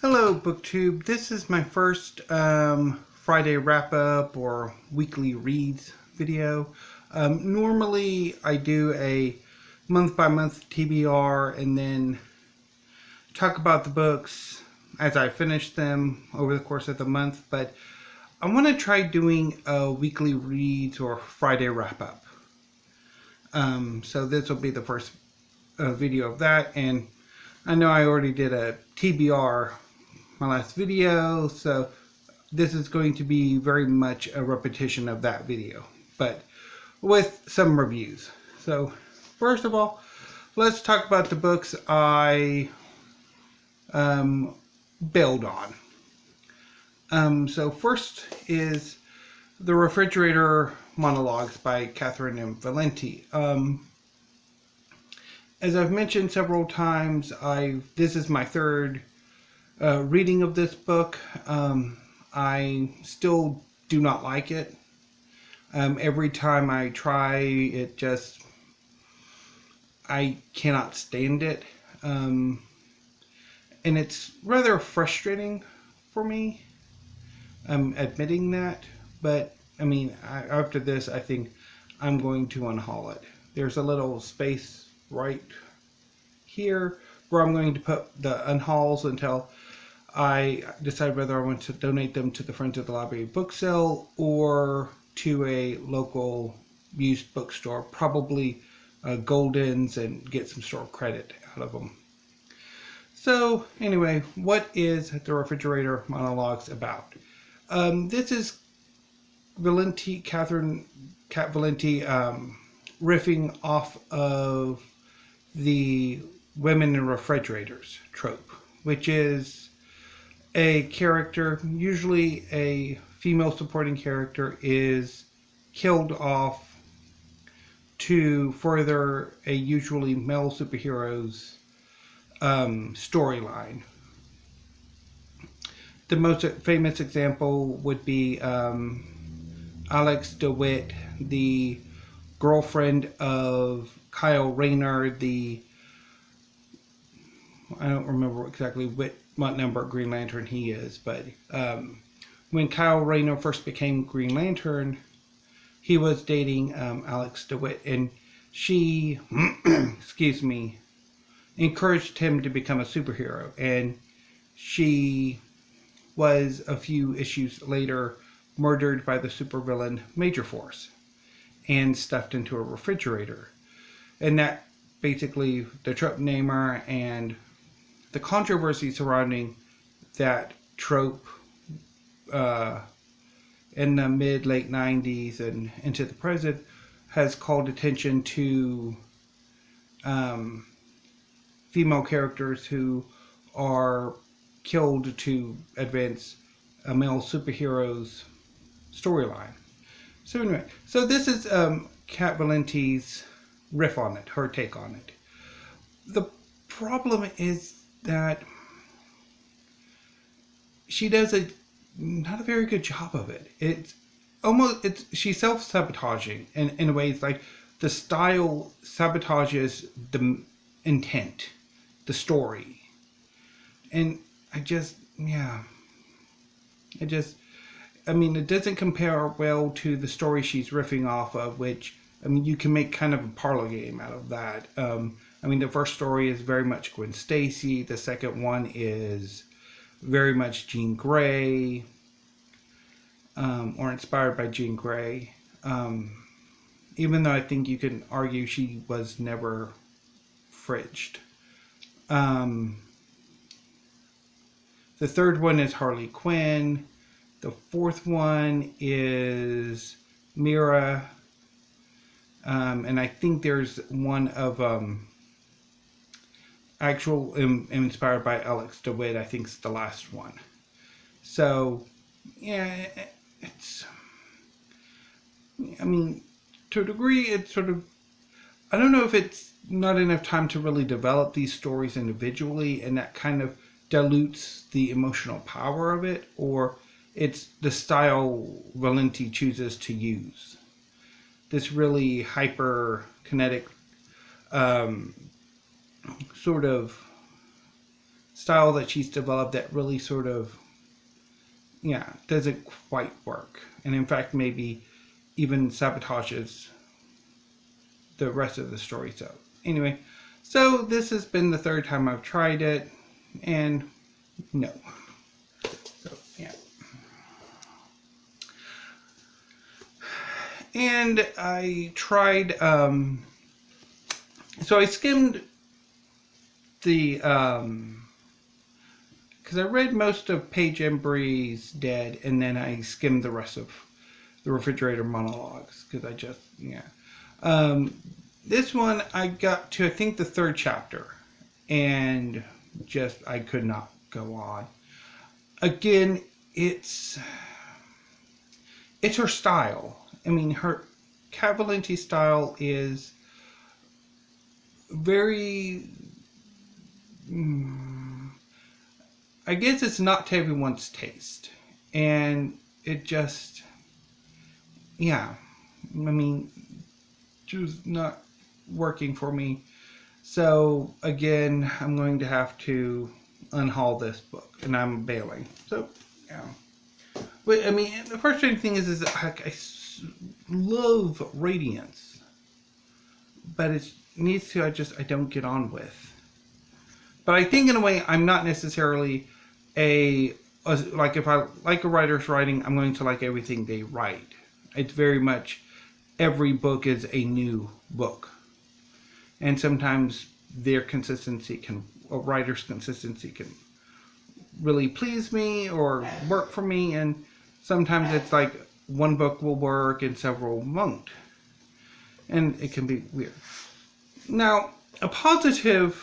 Hello, BookTube. This is my first Friday wrap-up or weekly reads video. Normally, I do a month-by-month TBR and then talk about the books as I finish them over the course of the month, but I want to try doing a weekly reads or Friday wrap-up. So this will be the first video of that, and I know I already did a TBR my last video, so this is going to be very much a repetition of that video, but with some reviews. So first of all, let's talk about the books I bailed on. So first is The Refrigerator Monologues by Catherynne and Valente. As I've mentioned several times, this is my third reading of this book. I still do not like it. Every time I try, I cannot stand it. And it's rather frustrating for me, admitting that. But, I mean, after this, I think I'm going to unhaul it. There's a little space right here where I'm going to put the unhauls until I decide whether I want to donate them to the Friends of the Library book sale or to a local used bookstore, probably Golden's, and get some store credit out of them. So anyway, what is The Refrigerator Monologues about? This is Cat Valente riffing off of the women in refrigerators trope, which is a character, usually a female supporting character, is killed off to further a usually male superhero's storyline. The most famous example would be Alex DeWitt, the girlfriend of Kyle Rayner, I don't remember exactly what number Green Lantern he is, but when Kyle Rayner first became Green Lantern, he was dating Alex DeWitt, and she, excuse me, encouraged him to become a superhero, and she was a few issues later murdered by the supervillain Major Force and stuffed into a refrigerator. And that basically, the trope namer and the controversy surrounding that trope in the mid-late 90s and into the present has called attention to female characters who are killed to advance a male superhero's storyline. So anyway, so this is Cat Valente's riff on it, her take on it. The problem is that she does not a very good job of it. She's self-sabotaging in a way. It's like the style sabotages the intent, the story. And it doesn't compare well to the story she's riffing off of, which, you can make kind of a parlor game out of that. The first story is very much Gwen Stacy. The second one is very much Jean Grey, or inspired by Jean Grey. Even though I think you can argue she was never fridged. The third one is Harley Quinn. The fourth one is Mira. And I think there's one of inspired by Alex DeWitt. I think it's the last one. So, yeah, to a degree, it's sort of, I don't know if it's not enough time to really develop these stories individually, and that kind of dilutes the emotional power of it, or it's the style Valente chooses to use. This really hyper-kinetic sort of style that she's developed that really sort of, doesn't quite work. And in fact, maybe even sabotages the rest of the story. So anyway, so this has been the third time I've tried it, and no. So yeah. And I tried, so I skimmed the, because I read most of Paige Embry's Dead, and then I skimmed the rest of the Refrigerator Monologues, because I just, this one I got to, I think, the third chapter, and just, I could not go on. Again, it's her style. I mean, her Cat Valente style is very, I guess it's not to everyone's taste. And it just, I mean, just not working for me. So, again, I'm going to have to unhaul this book, and I'm bailing. So, yeah. But, I mean, the frustrating thing is that I love Radiance, but it needs to, I don't get on with. But I think in a way I'm not necessarily like if I like a writer's writing, I'm going to like everything they write. It's very much, every book is a new book. And sometimes their consistency a writer's consistency can really please me or work for me, and sometimes it's like one book will work and several won't. And it can be weird. Now, a positive,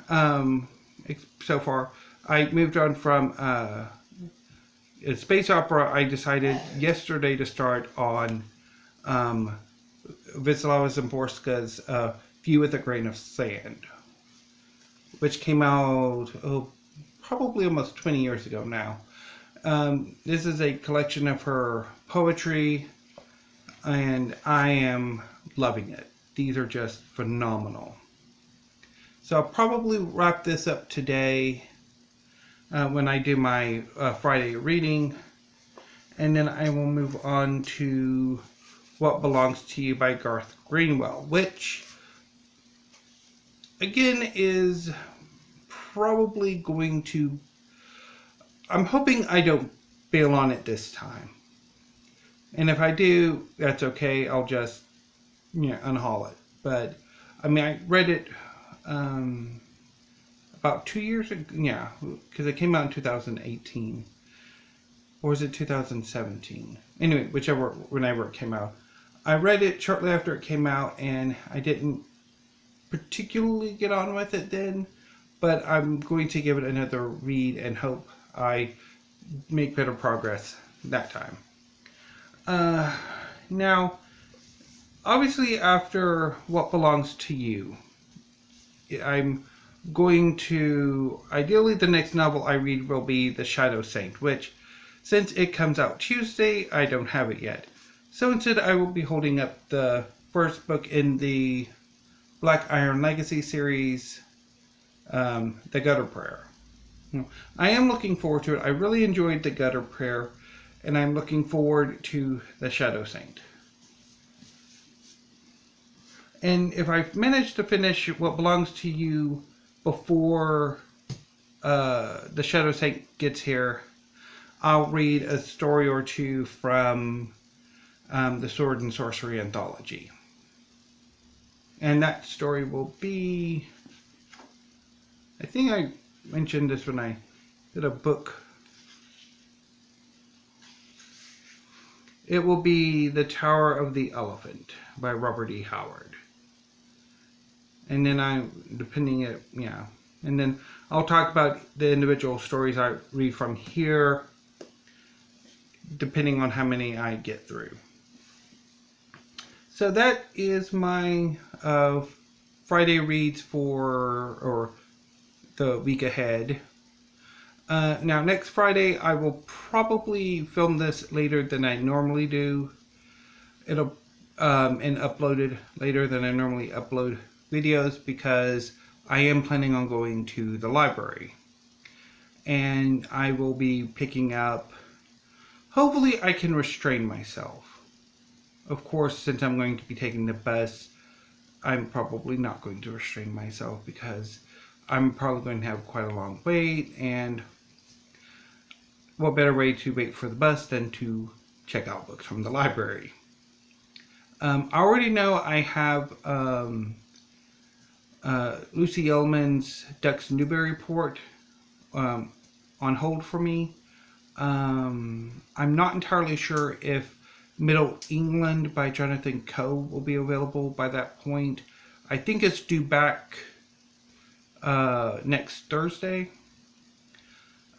so far, I moved on from a space opera. I decided yesterday to start on Wislawa Szymborska's View with a Grain of Sand, which came out probably almost 20 years ago now. This is a collection of her poetry, and I am loving it. These are just phenomenal. So I'll probably wrap this up today when I do my Friday reading, and then I will move on to What Belongs to You by Garth Greenwell, which again is probably going to, I'm hoping I don't bail on it this time. And if I do, that's okay. I'll just, unhaul it. But, I mean, I read it about 2 years ago. Yeah, because it came out in 2018. Or was it 2017? Anyway, whenever it came out. I read it shortly after it came out, and I didn't particularly get on with it then. But I'm going to give it another read and hope I make better progress that time. Now, obviously after What Belongs to You, I'm going to, ideally the next novel I read will be The Shadow Saint, which, since it comes out Tuesday, I don't have it yet. So instead I will be holding up the first book in the Black Iron Legacy series, The Gutter Prayer. I am looking forward to it. I really enjoyed The Gutter Prayer, and I'm looking forward to The Shadow Saint. And if I manage to finish What Belongs to You before The Shadow Saint gets here, I'll read a story or two from the Sword and Sorcery Anthology. And that story will be, I think I mentioned this when I did a book. It will be The Tower of the Elephant by Robert E. Howard. And then and then I'll talk about the individual stories I read from here, depending on how many I get through. So that is my Friday reads or the week ahead. Now, next Friday, I will probably film this later than I normally do. It'll and upload it later than I normally upload videos, because I am planning on going to the library. and I will be picking up. Hopefully, I can restrain myself. Of course, since I'm going to be taking the bus, I'm probably not going to restrain myself because I'm probably going to have quite a long wait, and what better way to wait for the bus than to check out books from the library. I already know I have Lucy Ellman's Ducks Newbury Port on hold for me. I'm not entirely sure if Middle England by Jonathan Coe will be available by that point. I think it's due back next Thursday.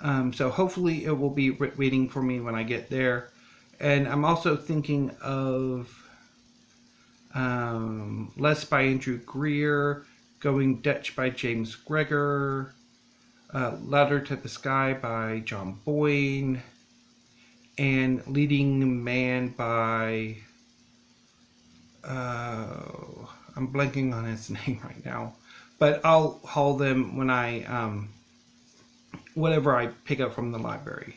So hopefully it will be waiting for me when I get there. And I'm also thinking of Less by Andrew Greer, Going Dutch by James Gregor, Ladder to the Sky by John Boyne, and Leading Man by I'm blanking on his name right now, but I'll haul them when I whatever I pick up from the library.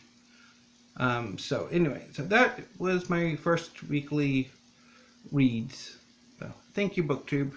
So anyway, so that was my first weekly reads. So thank you, BookTube.